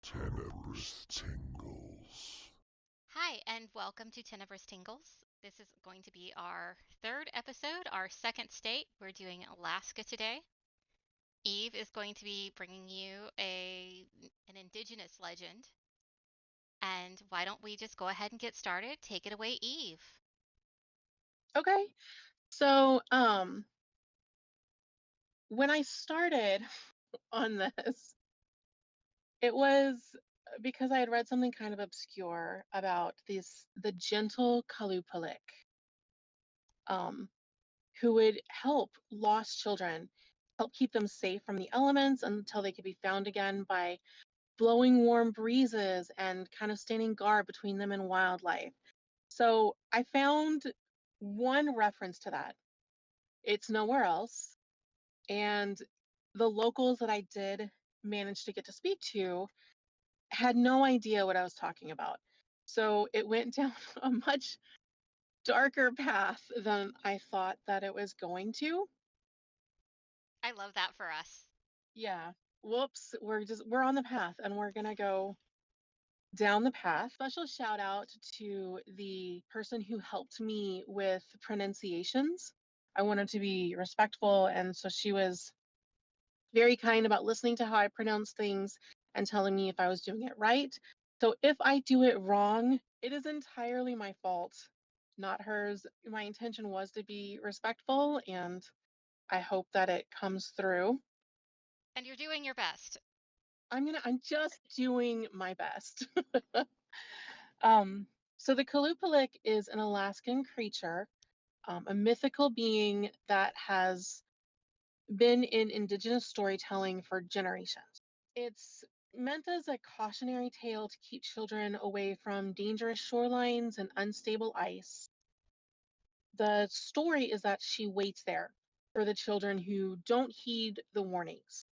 Tenebrous Tingles. Hi, and welcome to Tenebrous Tingles. This is going to be our third episode, our second state. We're doing Alaska today. Eve is going to be bringing you an indigenous legend. And why don't we just go ahead and get started? Take it away, Eve. Okay. So, when I started on this, it was because I had read something kind of obscure about the gentle Qalupalik, um, who would help lost children, help keep them safe from the elements until they could be found again by blowing warm breezes and kind of standing guard between them and wildlife. So I found one reference to that. It's nowhere else. And the locals that I did manage to get to speak to had no idea what I was talking about. So it went down a much darker path than I thought that it was going to. I love that for us. Yeah. Whoops, we're on the path and we're going to go down the path. Special shout out to the person who helped me with pronunciations. I wanted to be respectful, and so she was very kind about listening to how I pronounce things and telling me if I was doing it right. So if I do it wrong, it is entirely my fault, not hers. My intention was to be respectful, and I hope that it comes through. And you're doing your best. I'm just doing my best. um, so the Qalupalik is an Alaskan creature, a mythical being that has been in indigenous storytelling for generations. It's meant as a cautionary tale to keep children away from dangerous shorelines and unstable ice. The story is that she waits there for the children who don't heed the warnings.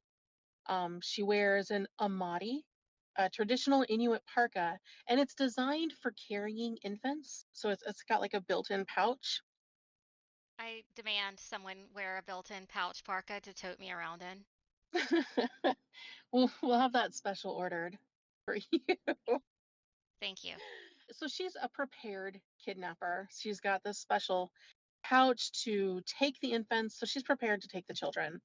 She wears an amati, a traditional Inuit parka, and it's designed for carrying infants. So it's got like a built-in pouch. I demand someone wear a built in pouch parka to tote me around in. We'll have that special ordered for you. Thank you. So she's a prepared kidnapper. She's got this special pouch to take the infants, so she's prepared to take the children.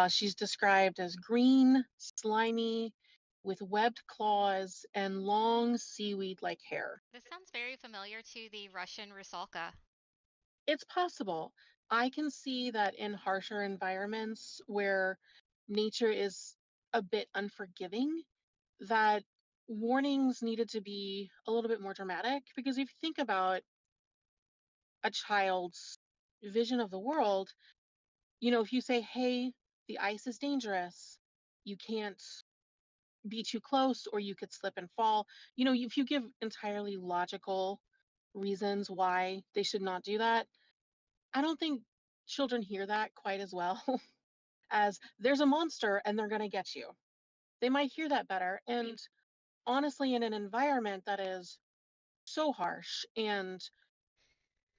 She's described as green, slimy, with webbed claws and long seaweed like hair. This sounds very familiar to the Russian Rusalka. It's possible. I can see that in harsher environments where nature is a bit unforgiving, that warnings needed to be a little bit more dramatic. Because if you think about a child's vision of the world, if you say, hey, the ice is dangerous, you can't be too close or you could slip and fall, if you give entirely logical reasons why they should not do that, I don't think children hear that quite as well as there's a monster and they're going to get you. They might hear that better. And honestly, in an environment that is so harsh and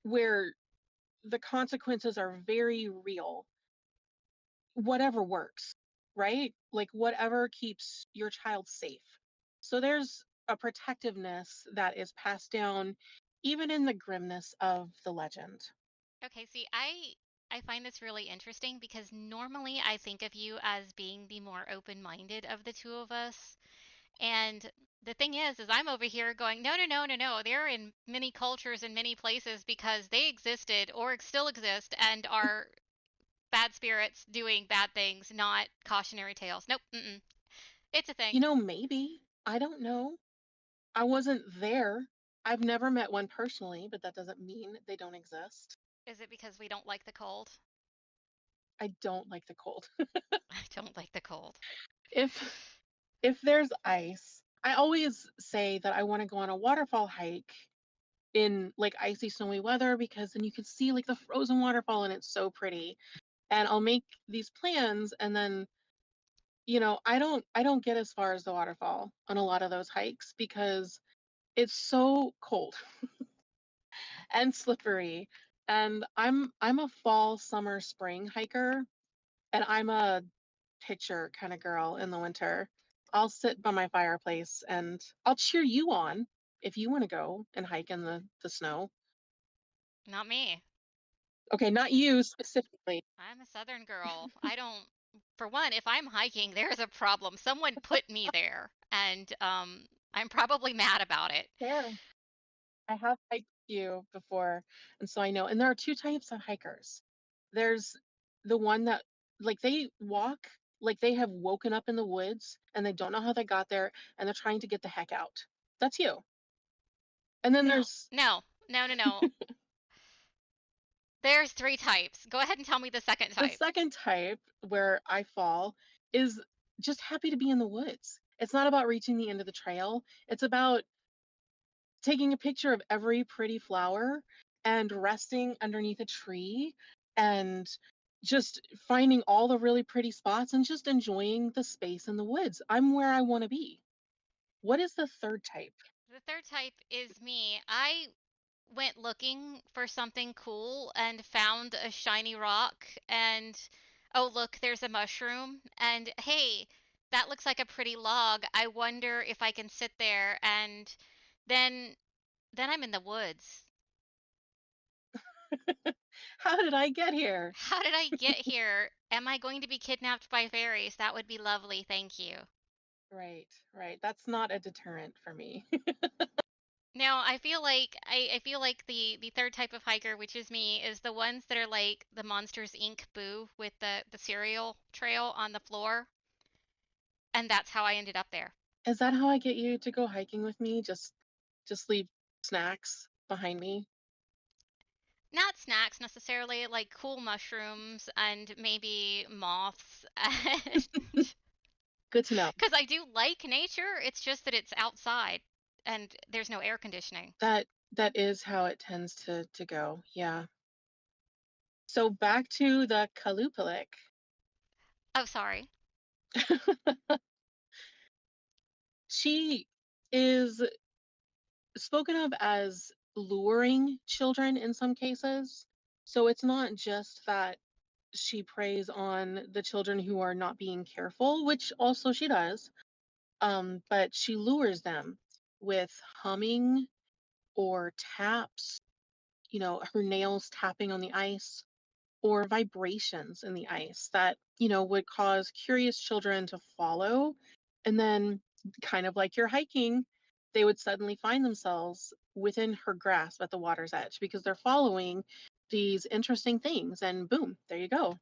where the consequences are very real, whatever works, right? Like whatever keeps your child safe. So there's a protectiveness that is passed down even in the grimness of the legend. Okay, see, I find this really interesting because normally I think of you as being the more open-minded of the two of us. And the thing is I'm over here going, no, no, no, no, no. They're in many cultures and many places because they existed or still exist and are bad spirits doing bad things, not cautionary tales. Nope, mm-mm. It's a thing. Maybe. I don't know. I wasn't there. I've never met one personally, but that doesn't mean they don't exist. Is it because we don't like the cold? I don't like the cold. I don't like the cold. if if there's ice, I always say that I want to go on a waterfall hike in like icy snowy weather because then you can see like the frozen waterfall and it's so pretty. And I'll make these plans and then I don't get as far as the waterfall on a lot of those hikes because it's so cold and slippery. And I'm a fall, summer, spring hiker, and I'm a picture kind of girl in the winter. I'll sit by my fireplace and I'll cheer you on if you want to go and hike in the snow. Not me. Okay, not you specifically. I'm a southern girl. I don't For one, if I'm hiking, there's a problem. Someone put me there, and I'm probably mad about it. Fair. I have hiked you before, and so I know. And there are two types of hikers. There's the one that they walk like they have woken up in the woods and they don't know how they got there and they're trying to get the heck out. That's you. And then there's No, no, no, no. There's three types. Go ahead and tell me the second the type. second type where I fall is just happy to be in the woods. It's not about reaching the end of the trail. It's about taking a picture of every pretty flower and resting underneath a tree and just finding all the really pretty spots and just enjoying the space in the woods. I'm where I want to be. What is the third type? The third type is me. I went looking for something cool and found a shiny rock and oh look, there's a mushroom and hey, that looks like a pretty log. I wonder if I can sit there and then I'm in the woods. How did I get here? How did I get here? Am I going to be kidnapped by fairies? That would be lovely, thank you. Right, right. That's not a deterrent for me. Now, I feel like the third type of hiker, which is me, is the ones that are like the Monsters Inc. Boo with the cereal trail on the floor, and that's how I ended up there. Is that how I get you to go hiking with me? Just leave snacks behind me? Not snacks necessarily, like cool mushrooms and maybe moths, and Good to know. because I do like nature, it's just that it's outside and there's no air conditioning. That is how it tends to go. Yeah. So back to the Qalupalik. Oh, sorry. She is spoken of as luring children in some cases. So it's not just that she preys on the children who are not being careful, which also she does, but she lures them with humming or taps, her nails tapping on the ice, or vibrations in the ice that, would cause curious children to follow. And then, kind of like you're hiking, they would suddenly find themselves within her grasp at the water's edge because they're following these interesting things. And boom, there you go.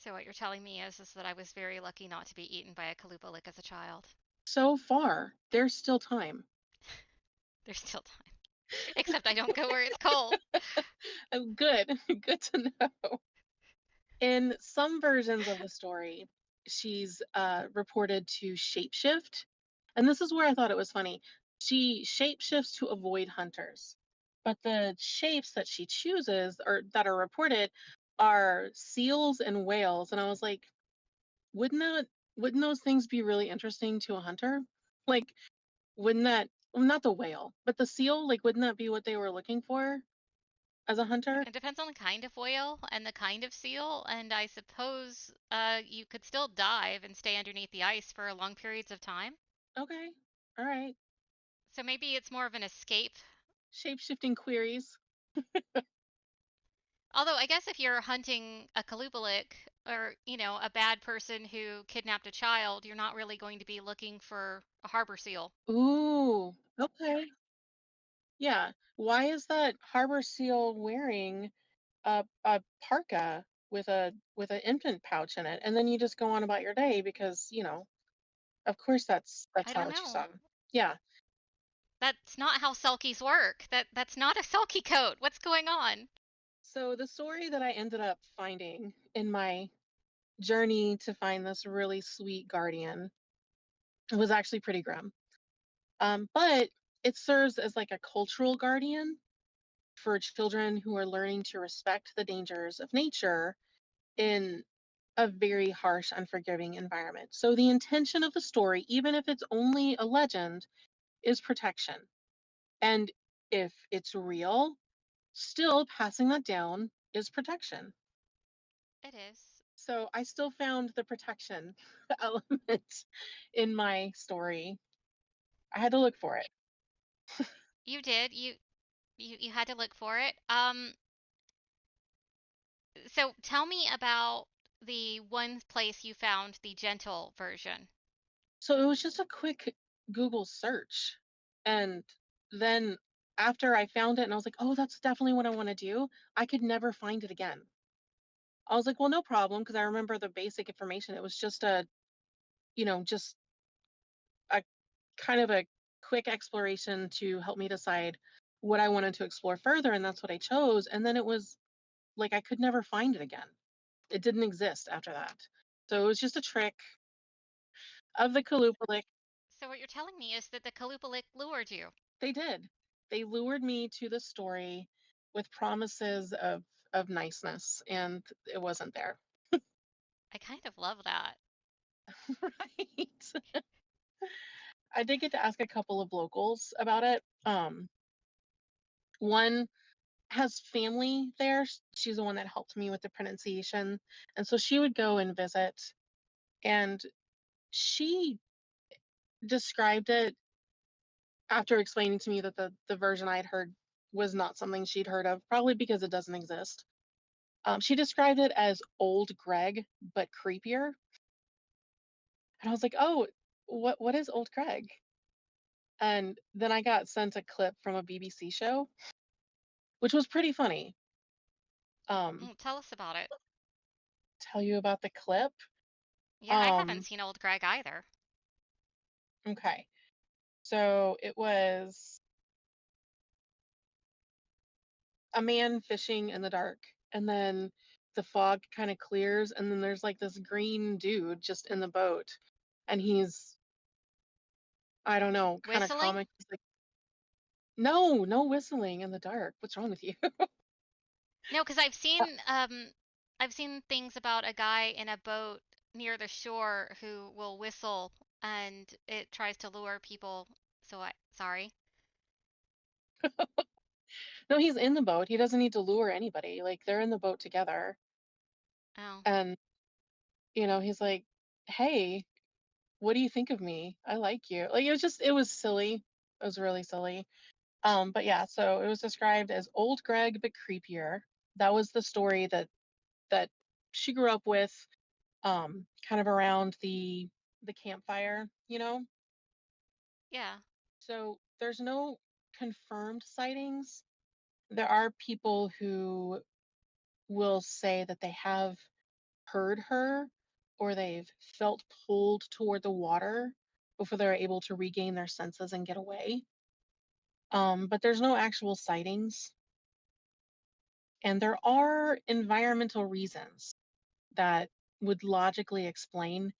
So what you're telling me is that I was very lucky not to be eaten by a Qalupalik as a child. So far, there's still time. There's still time. Except I don't go where it's cold. Oh, good. Good to know. In some versions of the story, she's reported to shapeshift. And this is where I thought it was funny. She shapeshifts to avoid hunters. But the shapes that she chooses or that are reported are seals and whales. And I was like, wouldn't that wouldn't those things be really interesting to a hunter? Like, wouldn't that well, not the whale, but the seal, like, wouldn't that be what they were looking for as a hunter? It depends on the kind of whale and the kind of seal, and I suppose you could still dive and stay underneath the ice for long periods of time. Okay. All right. So maybe it's more of an escape. Shape-shifting queries. Although I guess if you're hunting a Kalupalik or, a bad person who kidnapped a child, you're not really going to be looking for a harbor seal. Ooh, okay. Yeah. Why is that harbor seal wearing a parka with an infant pouch in it? And then you just go on about your day because, of course that's I not don't what you saw. know. Yeah. That's not how selkies work. That's not a selkie coat. What's going on? So the story that I ended up finding in my journey to find this really sweet guardian was actually pretty grim. But it serves as like a cultural guardian for children who are learning to respect the dangers of nature in a very harsh, unforgiving environment. So the intention of the story, even if it's only a legend, is protection. And if it's real, still passing that down is protection. It is. So I still found the protection element in my story. I had to look for it. You did. You had to look for it. So tell me about the one place you found the gentle version. So it was just a quick Google search. And then after I found it and I was like, oh, that's definitely what I want to do, I could never find it again. I was like, well, no problem, because I remember the basic information. It was just just a kind of a quick exploration to help me decide what I wanted to explore further. And that's what I chose. And then it was like I could never find it again. It didn't exist after that. So it was just a trick of the Kalupalik. So what you're telling me is that the Qalupalik lured you. They did. They lured me to the story with promises of niceness, and it wasn't there. I kind of love that. Right. I did get to ask a couple of locals about it. One has family there. She's the one that helped me with the pronunciation, and so she would go and visit, and she described it after explaining to me that the version I'd heard was not something she'd heard of, probably because it doesn't exist. She described it as old Greg, but creepier. And I was like, oh, what is old Greg? And then I got sent a clip from a BBC show, which was pretty funny. Tell us about it. Tell you about the clip. Yeah, I haven't Um, seen Old Greg either. okay. So it was a man fishing in the dark, and then the fog kind of clears, and then there's like this green dude just in the boat, and he's, I don't know, kind of Whistling? comic. He's like, no, no whistling in the dark. What's wrong with you? No, because I've seen things about a guy in a boat near the shore who will whistle and it tries to lure people. So I, sorry. No, he's in the boat. He doesn't need to lure anybody. Like they're in the boat together. Oh, And, he's like, hey, what do you think of me? I like you. Like it was silly. It was really silly. But yeah, so it was described as old Greg but creepier. That was the story that she grew up with, kind of around the campfire. yeah. So there's no confirmed sightings. There are people who will say that they have heard her or they've felt pulled toward the water before they're able to regain their senses and get away. But there's no actual sightings. And there are environmental reasons that would logically explain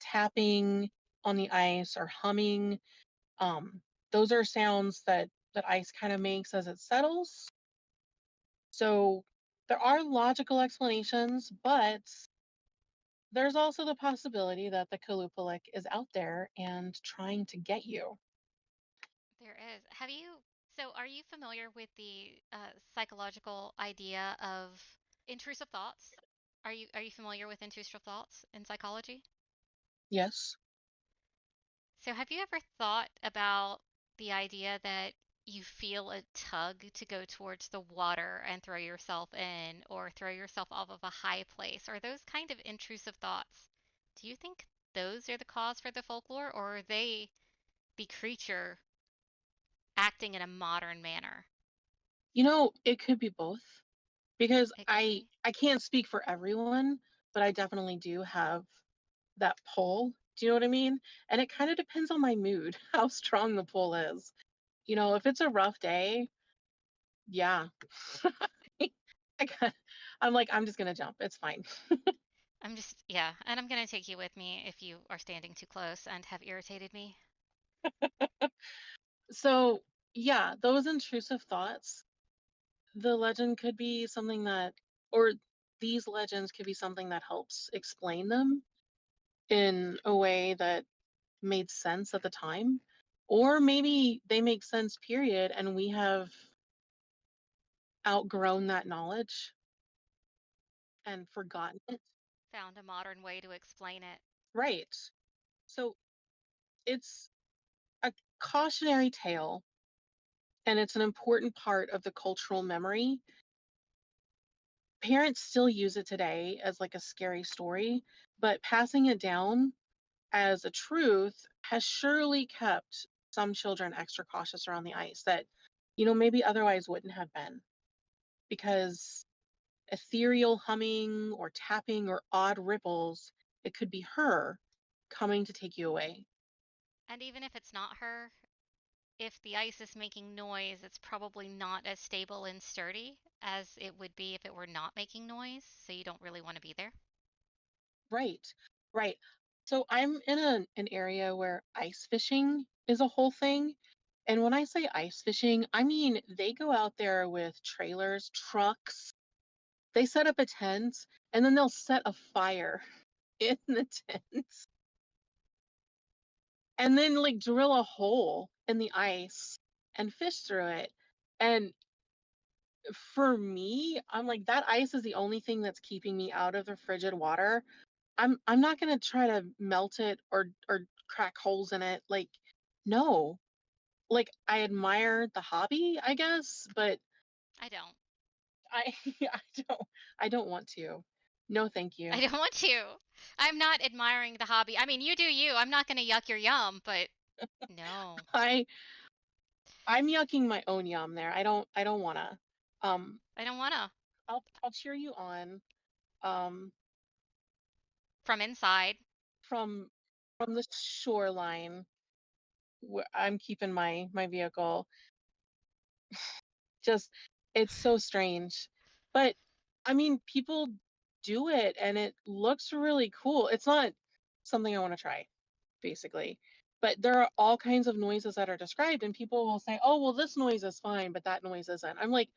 tapping on the ice or humming. Um, those are sounds that ice kind of makes as it settles. So there are logical explanations, but there's also the possibility that the Kalupalik is out there and trying to get you. There is. So are you familiar with the psychological idea of intrusive thoughts? Are you familiar with intrusive thoughts in psychology? Yes. So have you ever thought about the idea that you feel a tug to go towards the water and throw yourself in or throw yourself off of a high place or those kind of intrusive thoughts? Do you think those are the cause for the folklore or are they the creature acting in a modern manner? It could be both because It could I be. I can't speak for everyone, but I definitely do have that pull. Do you know what I mean? And it kind of depends on my mood, how strong the pull is. If it's a rough day, yeah. I got, I'm like, I'm just gonna jump. It's fine. Yeah, and I'm gonna take you with me if you are standing too close and have irritated me. So yeah, those intrusive thoughts, the legend could be something that, or these legends could be something that helps explain them in a way that made sense at the time. Or maybe they make sense, period, and we have outgrown that knowledge and forgotten it. Found a modern way to explain it. Right. So it's a cautionary tale, and it's an important part of the cultural memory. Parents still use it today as like a scary story, but passing it down as a truth has surely kept some children extra cautious around the ice that, maybe otherwise wouldn't have been, because ethereal humming or tapping or odd ripples, it could be her coming to take you away. And even if it's not her, if the ice is making noise, it's probably not as stable and sturdy as it would be if it were not making noise, so you don't really want to be there. Right, right. So I'm in an area where ice fishing is a whole thing. And when I say ice fishing, I mean they go out there with trailers, trucks, they set up a tent, and then they'll set a fire in the tent and then like drill a hole in the ice and fish through it. And for me, I'm like, that ice is the only thing that's keeping me out of the frigid water. I'm not gonna try to melt it or crack holes in it. Like, no. Like, I admire the hobby, I guess, but I don't. I don't I don't want to. No, thank I you. don't want to. I'm not admiring the hobby. I mean, you do you. I'm not going to yuck your yum, but no. I I'm yucking my own yum there. I don't wanna. Um, I don't want to. I'll cheer you on. Um, From inside. from the shoreline where I'm keeping my vehicle. Just it's so strange. But I mean, people do it and it looks really cool. It's not something I want to try, basically. But there are all kinds of noises that are described, and people will say, "Oh, well, this noise is fine, but that noise isn't." I'm like,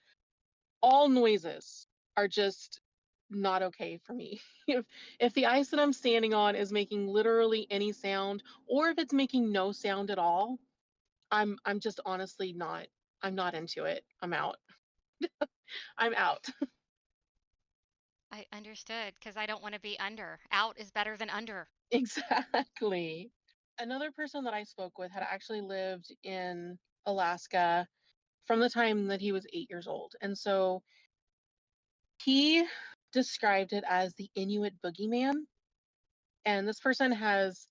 all noises are just not okay for me. If the ice that I'm standing on is making literally any sound, or if it's making no sound at all, I'm just honestly not. I'm not into it. I'm out. I'm out. I understood because I don't want to be under. Out is better than under. Exactly. Another person that I spoke with had actually lived in Alaska from the time that he was 8 years old. And so he described it as the Inuit boogeyman. And this person has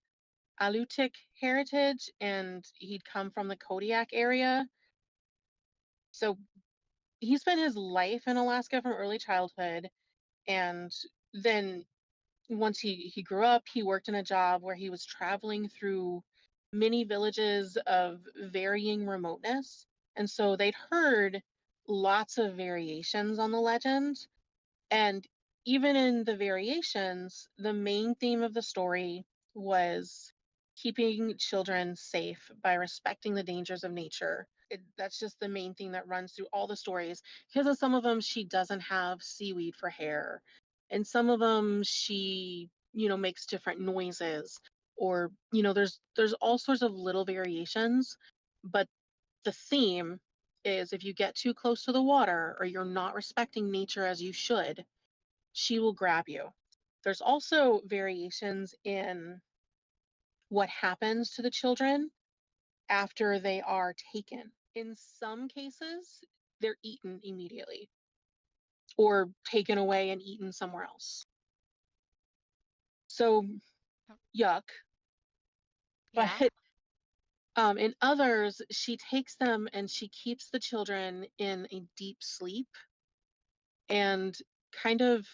Alutiiq heritage and he'd come from the Kodiak area. So he spent his life in Alaska from early childhood. And then once he grew up, he worked in a job where he was traveling through many villages of varying remoteness. And so they'd heard lots of variations on the legend. And even in the variations, the main theme of the story was keeping children safe by respecting the dangers of nature. That's just the main thing that runs through all the stories. Because of some of them, she doesn't have seaweed for hair. And some of them, she, makes different noises. Or, there's all sorts of little variations. But the theme is if you get too close to the water or you're not respecting nature as you should, she will grab you. There's also variations in what happens to the children after they are taken. In some cases, they're eaten immediately or taken away and eaten somewhere else. So, Oh, yuck. But yeah. in others, she takes them and she keeps the children in a deep sleep and kind of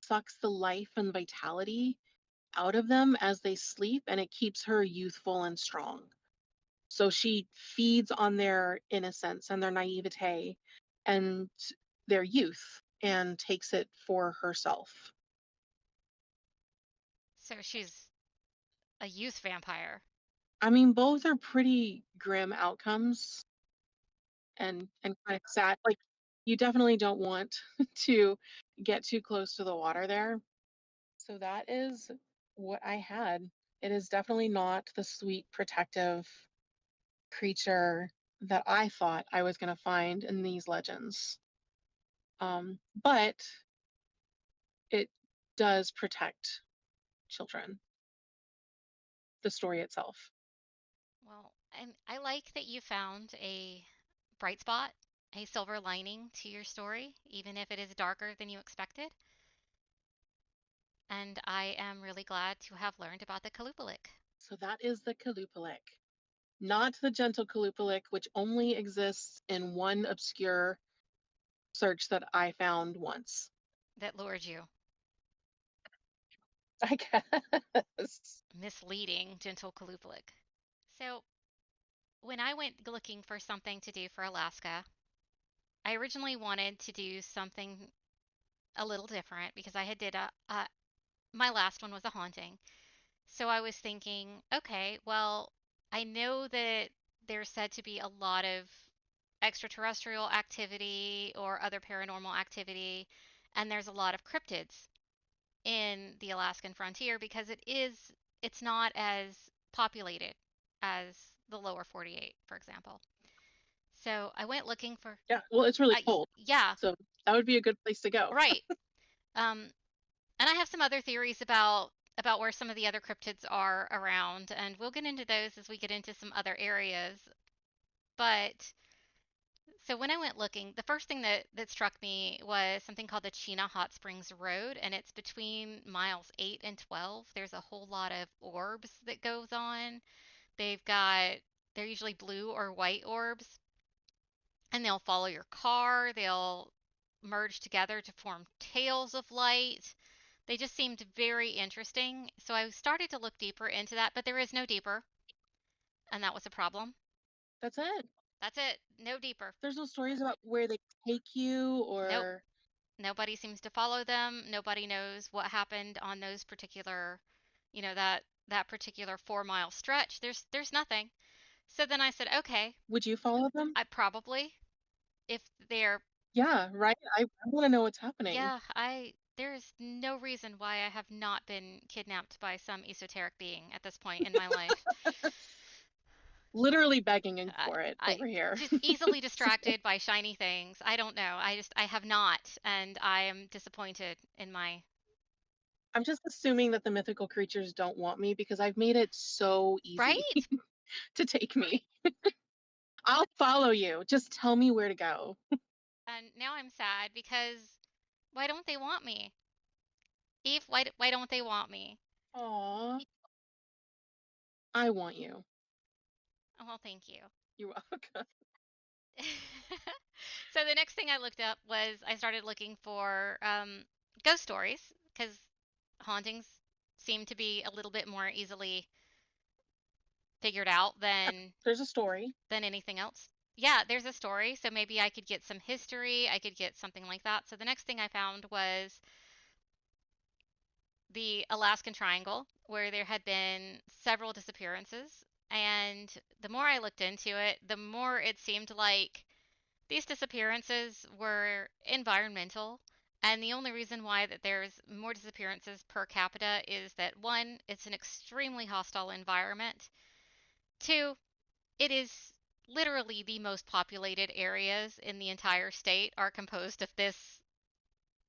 sucks the life and vitality out of them as they sleep, and it keeps her youthful and strong. So she feeds on their innocence and their naivete and their youth and takes it for herself. So she's a youth vampire. I mean, both are pretty grim outcomes and kind of sad. Like, you definitely don't want to get too close to the water there. So that is what I had. It is definitely not the sweet, protective creature that I thought I was going to find in these legends. But it does protect children, the story itself. Well, I like that you found a bright spot, a silver lining to your story, even if it is darker than you expected. And I am really glad to have learned about the Qalupalik. So that is the Qalupalik, not the gentle Qalupalik, which only exists in one obscure search that I found once. That lured you. I guess. Misleading, gentle Qalupalik. So, when I went looking for something to do for Alaska, I originally wanted to do something a little different because I had did my last one was a haunting. So I was thinking, okay, well, I know that there's said to be a lot of extraterrestrial activity or other paranormal activity, and there's a lot of cryptids in the Alaskan frontier because it's not as populated as the lower 48, for example. So I went looking for, Yeah, well, it's really cold, yeah, so that would be a good place to go. right. Um, and I have some other theories about where some of the other cryptids are around, and we'll get into those as we get into some other areas. But so when I went looking, the first thing that struck me was something called the Chena Hot Springs Road, and it's between miles 8 and 12. There's a whole lot of orbs that goes on. They've got they're usually blue or white orbs, and they'll follow your car. They'll merge together to form tails of light. They just seemed very interesting. So I started to look deeper into that, but there is no deeper, and that was a problem. That's it. That's it. No deeper. There's no stories about where they take you Nope. or Nobody seems to follow them. Nobody knows what happened on those particular, that particular 4 mile stretch. There's nothing. So then I said, okay, would you follow them? I probably if they're Yeah, right. I want to know what's happening. yeah, I there's no reason why I have not been kidnapped by some esoteric being at this point in my life. Literally begging I, for it I over here. just easily distracted by shiny things. I don't know. I have not, and I am disappointed in my I'm just assuming that the mythical creatures don't want me because I've made it so easy right. to take me. I'll follow you. Just tell me where to go. And now I'm sad because why don't they want me? Eve, why don't they want me? Aw, I want you. Oh, well, thank you. You're welcome. So the next thing I looked up was I started looking for ghost stories because hauntings seem to be a little bit more easily figured out There's a story. than anything else. Yeah, there's a story, so maybe I could get some history, I could get something like that. So the next thing I found was the Alaskan Triangle, where there had been several disappearances. And the more I looked into it, the more it seemed like these disappearances were environmental. And the only reason why that there's more disappearances per capita is that one, it's an extremely hostile environment. Two, it is literally the most populated areas in the entire state are composed of this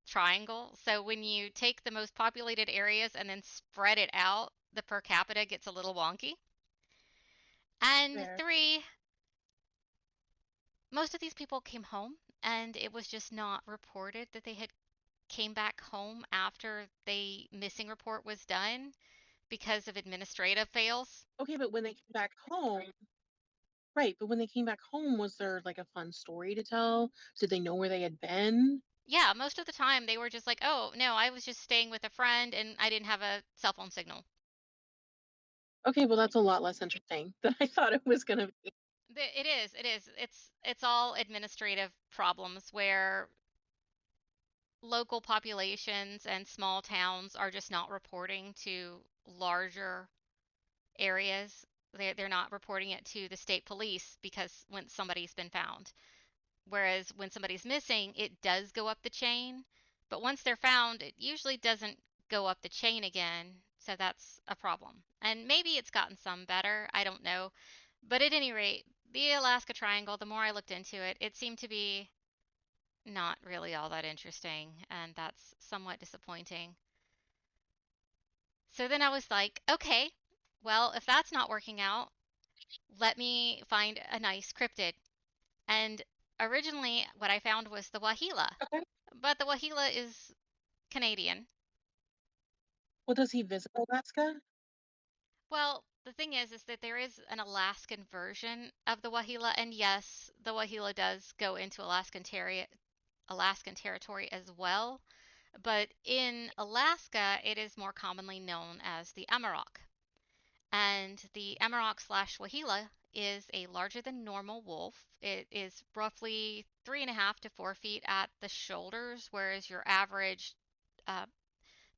triangle. So when you take the most populated areas and then spread it out, the per capita gets a little wonky. And There. three, most of these people came home and it was just not reported that they had came back home after the missing report was done because of administrative fails. Okay, but when they came back home, right, but when they came back home, was there like a fun story to tell? Did they know where they had been? Yeah, most of the time they were just like, "Oh, no, I was just staying with a friend and I didn't have a cell phone signal." Okay, well, that's a lot less interesting than I thought it was gonna be. It is. It is. It's all administrative problems where local populations and small towns are just not reporting to larger areas. They're not reporting it to the state police because when somebody's been found. Whereas when somebody's missing, it does go up the chain. But once they're found, it usually doesn't go up the chain again. So that's a problem. And maybe it's gotten some better. I don't know. But at any rate, the Alaska Triangle, the more I looked into it, it seemed to be not really all that interesting. And that's somewhat disappointing. So then I was like, okay, well, if that's not working out, let me find a nice cryptid. And originally, what I found was the Wahila, Okay. but the Wahila is Canadian. Well, does he visit Alaska? Well, the thing is that there is an Alaskan version of the Wahila, and yes, the Wahila does go into Alaskan territory as well. But in Alaska, it is more commonly known as the Amarok. And the Amarok slash Wahila is a larger than normal wolf. It is roughly 3.5 to 4 feet at the shoulders, whereas your average uh,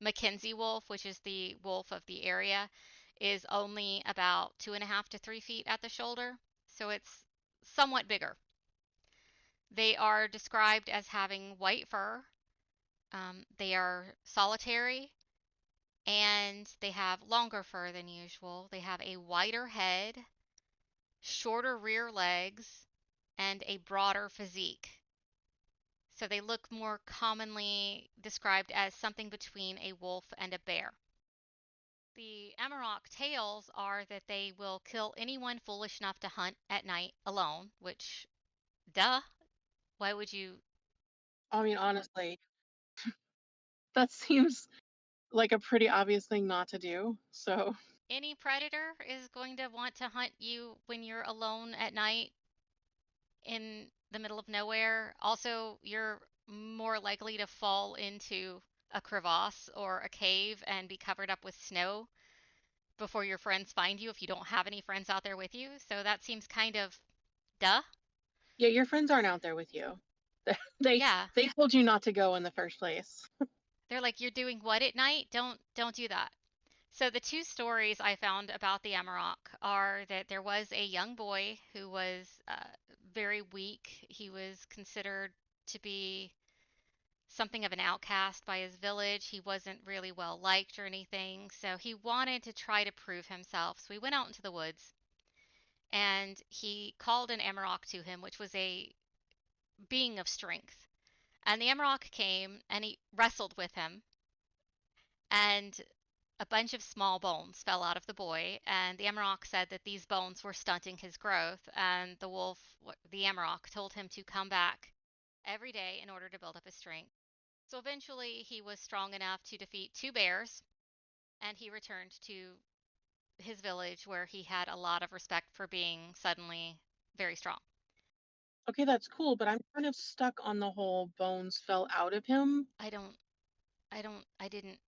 Mackenzie wolf, which is the wolf of the area, is only about 2.5 to 3 feet at the shoulder. So it's somewhat bigger. They are described as having white fur. They are solitary and they have longer fur than usual. They have a wider head, shorter rear legs, and a broader physique. So they look more commonly described as something between a wolf and a bear. The Amarok tales are that they will kill anyone foolish enough to hunt at night alone, which, duh, why would you? I mean, honestly, that seems like a pretty obvious thing not to do. So, Any predator is going to want to hunt you when you're alone at night in the middle of nowhere. Also, you're more likely to fall into a crevasse or a cave and be covered up with snow before your friends find you if you don't have any friends out there with you. So that seems kind of duh. yeah, your friends aren't out there with you. They Yeah. they told you not to go in the first place. They're like, you're doing what at night? Don't do that. So the two stories I found about the Amarok are that there was a young boy who was very weak. He was considered to be something of an outcast by his village. He wasn't really well liked or anything, so he wanted to try to prove himself. So he went out into the woods and he called an Amarok to him, which was a being of strength. And the Amarok came and he wrestled with him, and a bunch of small bones fell out of the boy. And the Amarok said that these bones were stunting his growth. And the wolf, the Amarok, told him to come back every day in order to build up his strength. So eventually he was strong enough to defeat two bears, and he returned to his village where he had a lot of respect for being suddenly very strong. Okay, that's cool, but I'm kind of stuck on the whole bones fell out of him. I don't, I don't, I didn't,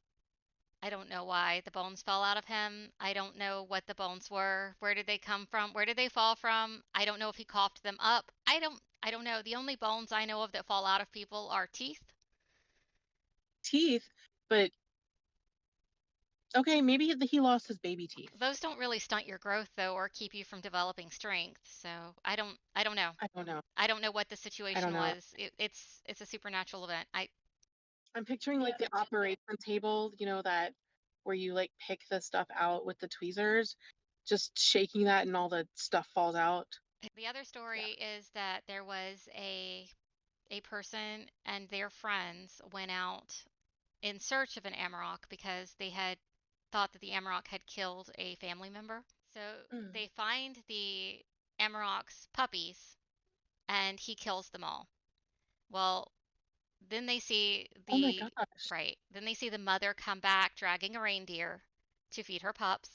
I don't know why the bones fell out of him. I don't know what the bones were. Where did they come from? Where did they fall from? I don't know if he coughed them up. I don't know. The only bones I know of that fall out of people are teeth. Teeth, but okay, maybe he lost his baby teeth. Those don't really stunt your growth though or keep you from developing strength. So I don't know. I don't know. I don't know what the I don't situation know. was. It's a supernatural event. I I'm picturing like the operation table, that where you like pick the stuff out with the tweezers, just shaking that and all the stuff falls out. The other Yeah. story is that there was a person and their friends went out in search of an Amarok because they had thought that the Amarok had killed a family member. So Mm. they find the Amarok's puppies and he kills them all. Well, then they see Oh my the gosh. right. Then they see the mother come back dragging a reindeer to feed her pups,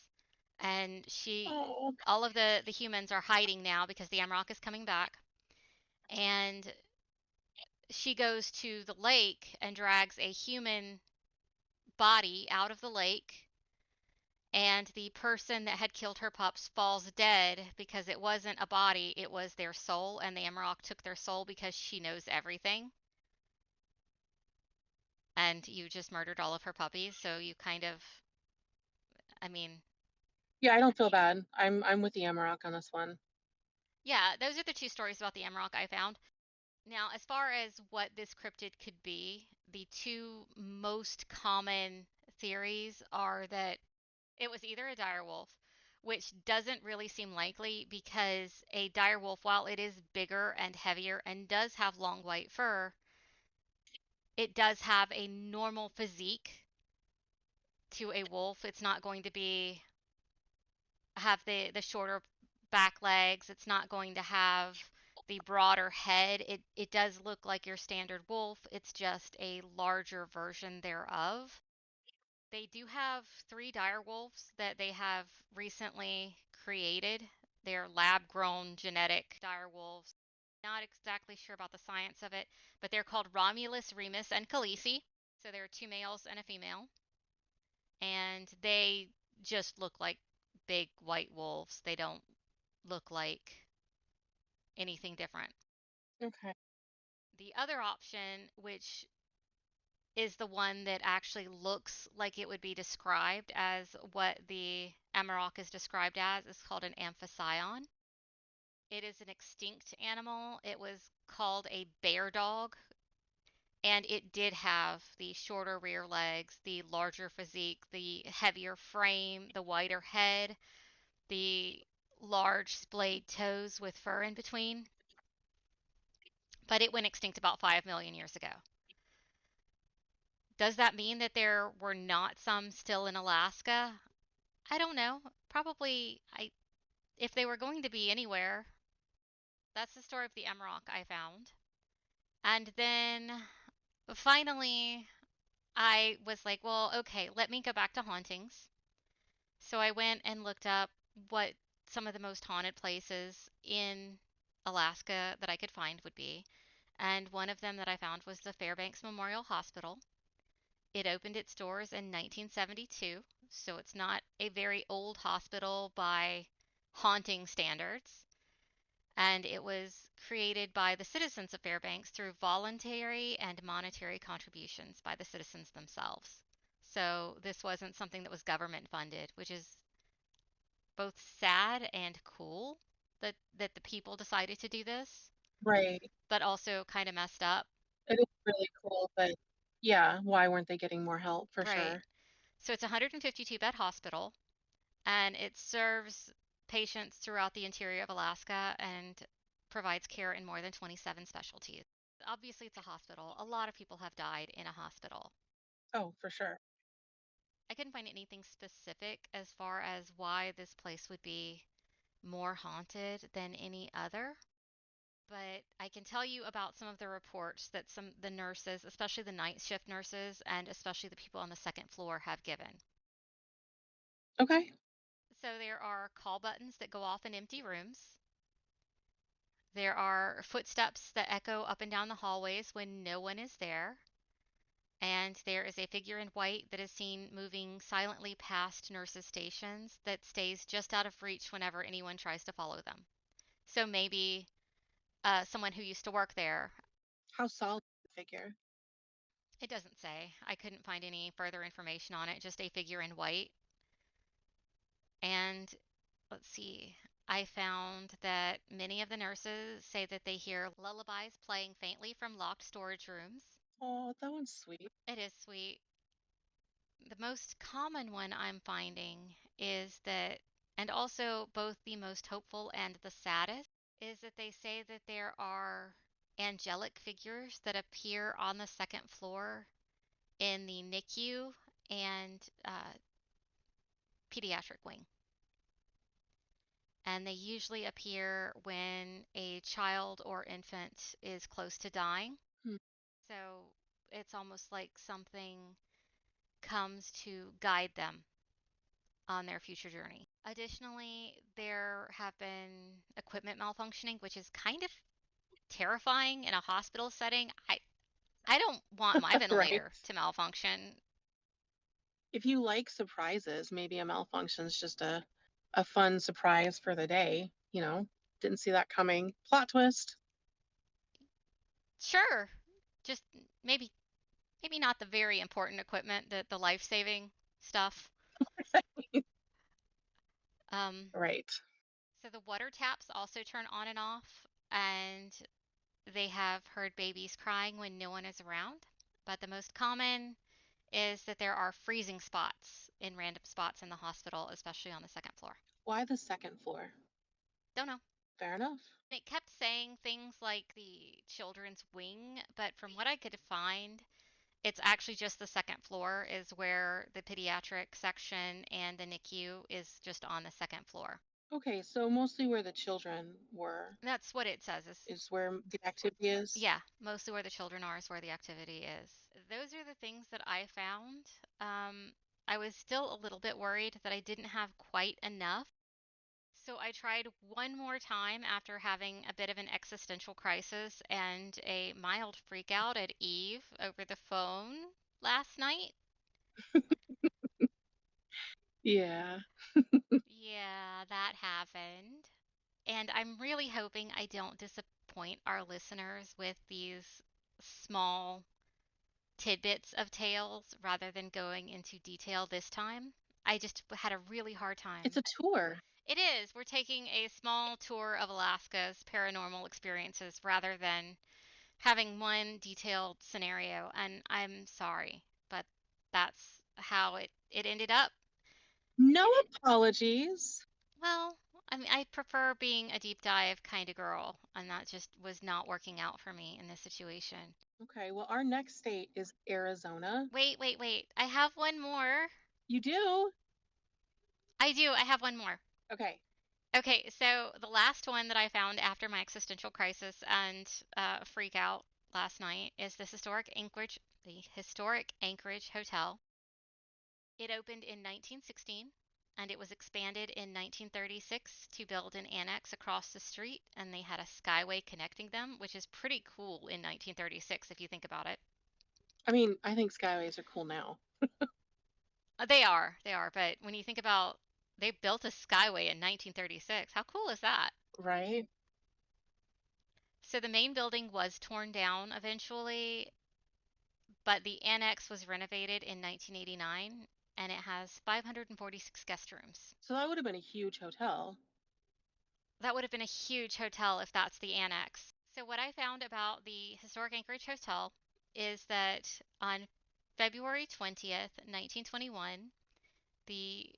and Oh, all of the humans are hiding now because the Amarok is coming back, and she goes to the lake and drags a human body out of the lake. And the person that had killed her pups falls dead because it wasn't a body, it was their soul, and the Amarok took their soul because she knows everything. And you just murdered all of her puppies, so you kind of, I mean, yeah, I don't feel bad. I'm with the Amarok on this one. yeah, those are the two stories about the Amarok I found. Now, as far as what this cryptid could be, the two most common theories are that it was either a direwolf, which doesn't really seem likely because a direwolf, while it is bigger and heavier and does have long white fur, it does have a normal physique to a wolf. It's not going to be have the shorter back legs. It's not going to have the broader head. It does look like your standard wolf. It's just a larger version thereof. They do have three dire wolves that they have recently created. They're lab grown genetic dire wolves. Not exactly sure about the science of it, but they're called Romulus, Remus, and Khaleesi. So there are two males and a female, and they just look like big white wolves. They don't look like anything different. Okay. The other option, which is the one that actually looks like it would be described as what the Amarok is described as, is called an amphision. It is an extinct animal. It was called a bear dog, and it did have the shorter rear legs, the larger physique, the heavier frame, the wider head, the large splayed toes with fur in between. But it went extinct about 5 million years ago. Does that mean that there were not some still in Alaska? I don't know. Probably if they were going to be anywhere. That's the story of the Emerald I found. And then finally I was like, well, okay, let me go back to hauntings. So I went and looked up what some of the most haunted places in Alaska that I could find would be. And one of them that I found was the Fairbanks Memorial Hospital. It opened its doors in 1972, so it's not a very old hospital by haunting standards. And it was created by the citizens of Fairbanks through voluntary and monetary contributions by the citizens themselves. So this wasn't something that was government funded, which is both sad and cool that the people decided to do this, Right. but also kind of messed up. It is really cool, but yeah, why weren't they getting more help for Right. sure? So it's a 152 bed hospital, and it serves patients throughout the interior of Alaska and provides care in more than 27 specialties. Obviously, it's a hospital. A lot of people have died in a hospital. Oh, for sure. I couldn't find anything specific as far as why this place would be more haunted than any other, but I can tell you about some of the reports that some the nurses, especially the night shift nurses and especially the people on the second floor have given. Okay. So there are call buttons that go off in empty rooms. There are footsteps that echo up and down the hallways when no one is there. And there is a figure in white that is seen moving silently past nurses' stations that stays just out of reach whenever anyone tries to follow them. So maybe someone who used to work there. How solid the figure. It doesn't say. I couldn't find any further information on it, just a figure in white. And let's see. I found that many of the nurses say that they hear lullabies playing faintly from locked storage rooms. Oh, that one's sweet. It is sweet. The most common one I'm finding is that, and also both the most hopeful and the saddest, is that they say that there are angelic figures that appear on the second floor in the NICU and pediatric wing. And they usually appear when a child or infant is close to dying. Hmm. So it's almost like something comes to guide them on their future journey. Additionally, there have been equipment malfunctioning, which is kind of terrifying in a hospital setting. I don't want my Right. ventilator to malfunction. If you like surprises, maybe a malfunction's just a fun surprise for the day, you know? Didn't see that coming. Plot twist. Sure, just maybe not the very important equipment, the life-saving stuff. Um, Right. so the water taps also turn on and off, and they have heard babies crying when no one is around. But the most common is that there are freezing spots in random spots in the hospital, especially on the second floor. Why the second floor? Don't know. Fair enough. It kept saying things like the children's wing, but from what I could find, It's actually just the second floor is where the pediatric section and the NICU is just on the second floor. Okay, so mostly where the children were That's what it says is where the activity is. yeah, mostly where the children are is where the activity is. Those are the things that I found. Um, I was still a little bit worried that I didn't have quite enough. So I tried one more time after having a bit of an existential crisis and a mild freak out at Eve over the phone last night. Yeah. Yeah, that happened. And I'm really hoping I don't disappoint our listeners with these small tidbits of tales rather than going into detail this time. I just had a really hard It's time. a tour. It is. We're taking a small tour of Alaska's paranormal experiences rather than having one detailed scenario. And I'm sorry, but that's how it ended up. No apologies. Well, I mean, I prefer being a deep dive kind of girl, and that just was not working out for me in this situation. Okay, well, our next state is Arizona. Wait, wait, wait. I have one more. You do? I do. I have one more. Okay. Okay, so the last one that I found after my existential crisis and freak out last night is the historic Anchorage Hotel. It opened in 1916 and it was expanded in 1936 to build an annex across the street, and they had a skyway connecting them, which is pretty cool in 1936 if you think about it. I mean, I think skyways are cool now, They are, but when you think about they built a skyway in 1936, how cool is that? right? So the main building was torn down eventually, but the annex was renovated in 1989 and it has 546 guest rooms. So that would have been a huge hotel. That would have been a huge hotel if that's the annex. So, what I found about the historic Anchorage Hotel is that on February 20th, 1921, the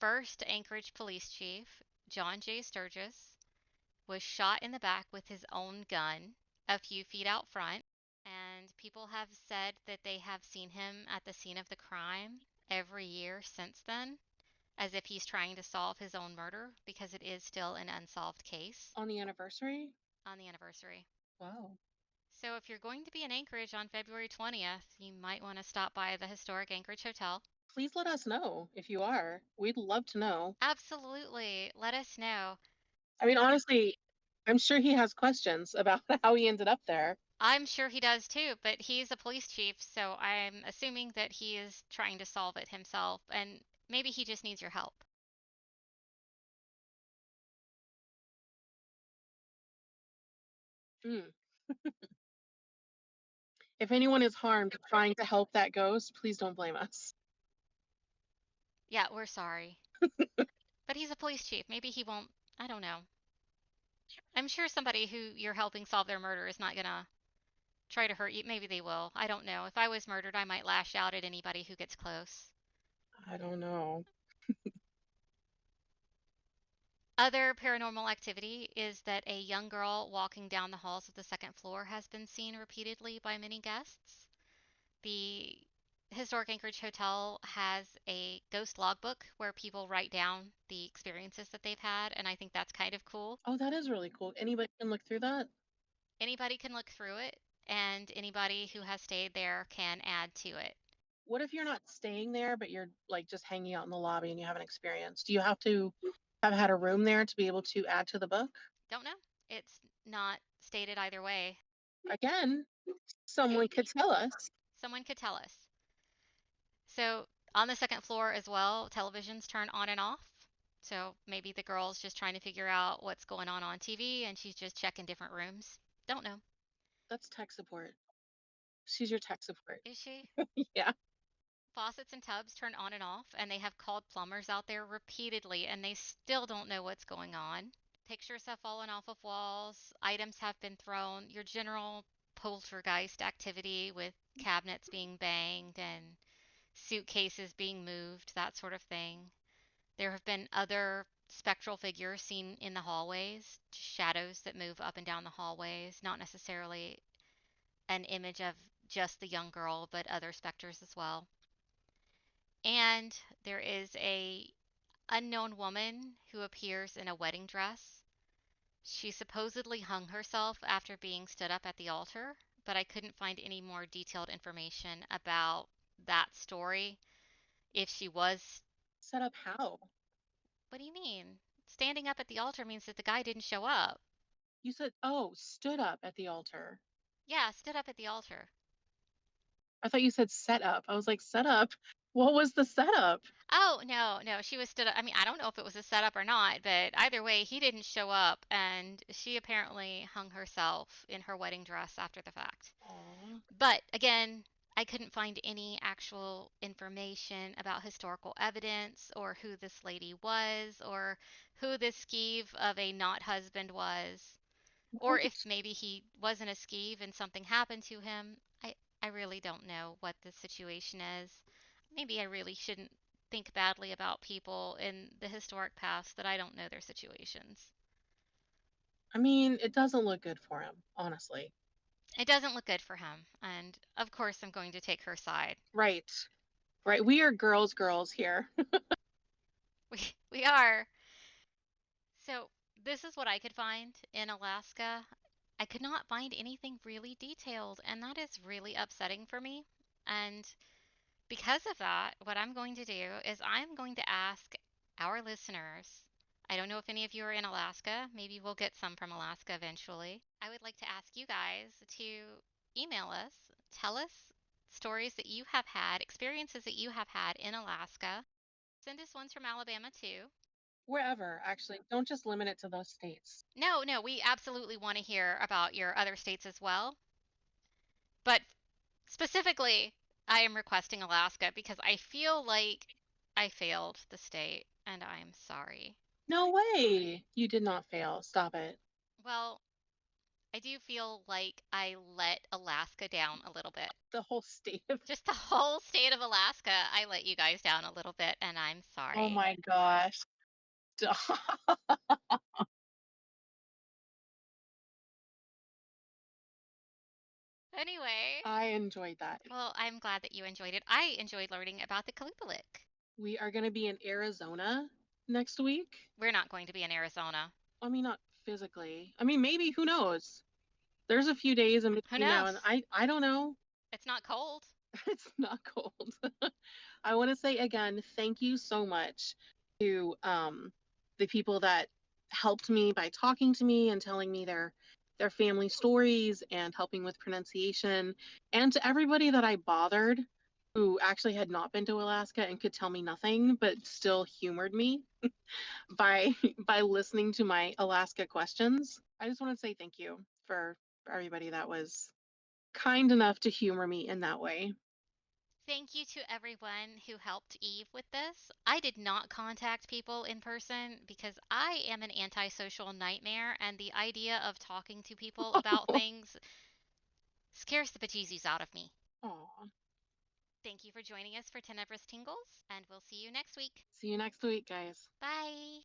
first Anchorage police chief, John J. Sturgis, was shot in the back with his own gun a few feet out front. And people have said that they have seen him at the scene of the crime every year since then, as if he's trying to solve his own murder because it is still an unsolved case On the anniversary? on the anniversary. Wow. So if you're going to be in Anchorage on February 20th, you might want to stop by the historic Anchorage Hotel. Please let us know if you are. We'd love to know. Absolutely. Let us know. I mean, honestly, I'm sure he has questions about how he ended up there. I'm sure he does too, but he's a police chief, so I'm assuming that he is trying to solve it himself, and maybe he just needs your help. Hmm. If anyone is harmed trying to help that ghost, please don't blame us. Yeah, we're sorry. But he's a police chief. Maybe he won't. I don't know. I'm sure somebody who you're helping solve their murder is not gonna try to hurt you. Maybe they will. I don't know. If I was murdered, I might lash out at anybody who gets close. I don't know. Other paranormal activity is that a young girl walking down the halls of the second floor has been seen repeatedly by many guests. The Historic Anchorage Hotel has a ghost logbook where people write down the experiences that they've had, and I think that's kind of cool. Oh, that is really cool. Anybody can look through that? Anybody can look through it, and anybody who has stayed there can add to it. What if you're not staying there, but you're like just hanging out in the lobby and you have an experience? Do you have to have had a room there to be able to add to the book? Don't know. It's not stated either way. Again, someone could tell us. Someone could tell us. So, on the second floor as well, televisions turn on and off. So, maybe the girl's just trying to figure out what's going on TV and she's just checking different rooms. Don't know. That's tech support. She's your tech support. Is she? Yeah. Faucets and tubs turn on and off, and they have called plumbers out there repeatedly, and they still don't know what's going on. Pictures have fallen off of walls, items have been thrown, your general poltergeist activity with cabinets being banged and suitcases being moved, that sort of thing. There have been other spectral figures seen in the hallways, shadows that move up and down the hallways, not necessarily an image of just the young girl, but other specters as well. And there is a unknown woman who appears in a wedding dress. She supposedly hung herself after being stood up at the altar, but I couldn't find any more detailed information about that story. If she was, Set up how? what do you mean? Standing up at the altar means that the guy didn't show up. You said, oh, stood up at the altar. Yeah, stood up at the altar. I thought you said set up. I was like, set up? What was the setup? Oh, no, no, she was stood up. I mean, I don't know if it was a setup or not, but either way, he didn't show up, and she apparently hung herself in her wedding dress after the fact. Aw. But again, I couldn't find any actual information about historical evidence or who this lady was or who this skeeve of a not husband was, or if What? maybe he wasn't a skeeve and something happened to him. I really don't know what the situation is. Maybe I really shouldn't think badly about people in the historic past that I don't know their situations. I mean, it doesn't look good for him, honestly. It doesn't look good for him, and of course I'm going to take her side. Right. Right. We are girls here. We are. So, this is what I could find in Alaska. I could not find anything really detailed, and that is really upsetting for me. And because of that, what I'm going to do is I'm going to ask our listeners. I don't know if any of you are in Alaska. Maybe we'll get some from Alaska eventually. I would like to ask you guys to email us, tell us stories that you have had, experiences that you have had in Alaska. Send us ones from Alabama too. Wherever, actually. Don't just limit it to those states. No, no, we absolutely want to hear about your other states as well. But specifically, I am requesting Alaska because I feel like I failed the state and I'm sorry. No way. You did not fail. Stop it. Well, I do feel like I let Alaska down a little bit. The whole state of. Just the whole state of Alaska, I let you guys down a little bit and I'm Oh sorry. my gosh. Stop. Anyway, I enjoyed that. well, I'm glad that you enjoyed it. I enjoyed learning about the Qalupalik. We are going to be in Arizona next week. We're not going to be in Arizona. I mean, not physically. I mean, maybe, who knows? There's a few days in Who between now and knows? I don't know. It's not cold. It's not cold. I want to say again, thank you so much to the people that helped me by talking to me and telling me their family stories and helping with pronunciation, and to everybody that I bothered who actually had not been to Alaska and could tell me nothing but still humored me by by listening to my Alaska questions. I just want to say thank you for everybody that was kind enough to humor me in that way. Thank you to everyone who helped Eve with this. I did not contact people in person because I am an antisocial nightmare, and the idea of talking to people about things scares the bejesus out of me. Aw. Thank you for joining us for Tenebrous Tingles, and we'll see you next week. See you next week, guys. Bye.